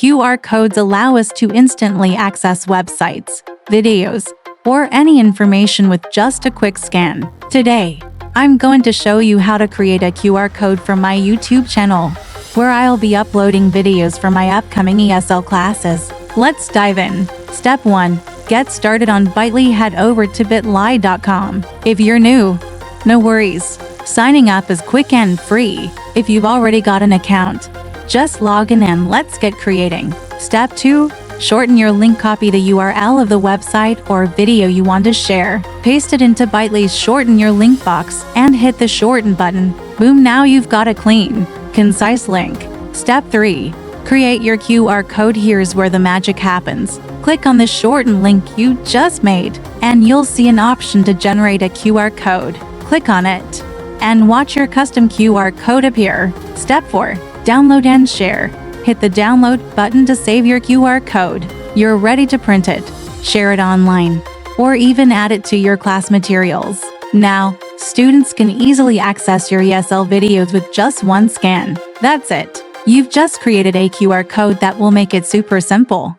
QR codes allow us to instantly access websites, videos, or any information with just a quick scan. Today, I'm going to show you how to create a QR code for my YouTube channel, where I'll be uploading videos for my upcoming ESL classes. Let's dive in. Step 1. Get started on Bitly. Head over to bitly.com. If you're new, no worries. Signing up is quick and free. If you've already got an account, just log in and let's get creating. Step 2. Shorten your link. Copy the URL of the website or video you want to share. Paste it into Bitly's shorten your link box and hit the shorten button. Boom, now you've got a clean, concise link. Step 3. Create your QR code. Here's where the magic happens. Click on the shorten link you just made, and you'll see an option to generate a QR code. Click on it, and watch your custom QR code appear. Step 4. Download and share. Hit the download button to save your QR code. You're ready to print it, share it online, or even add it to your class materials. Now, students can easily access your ESL videos with just one scan. That's it. You've just created a QR code that will make it super simple.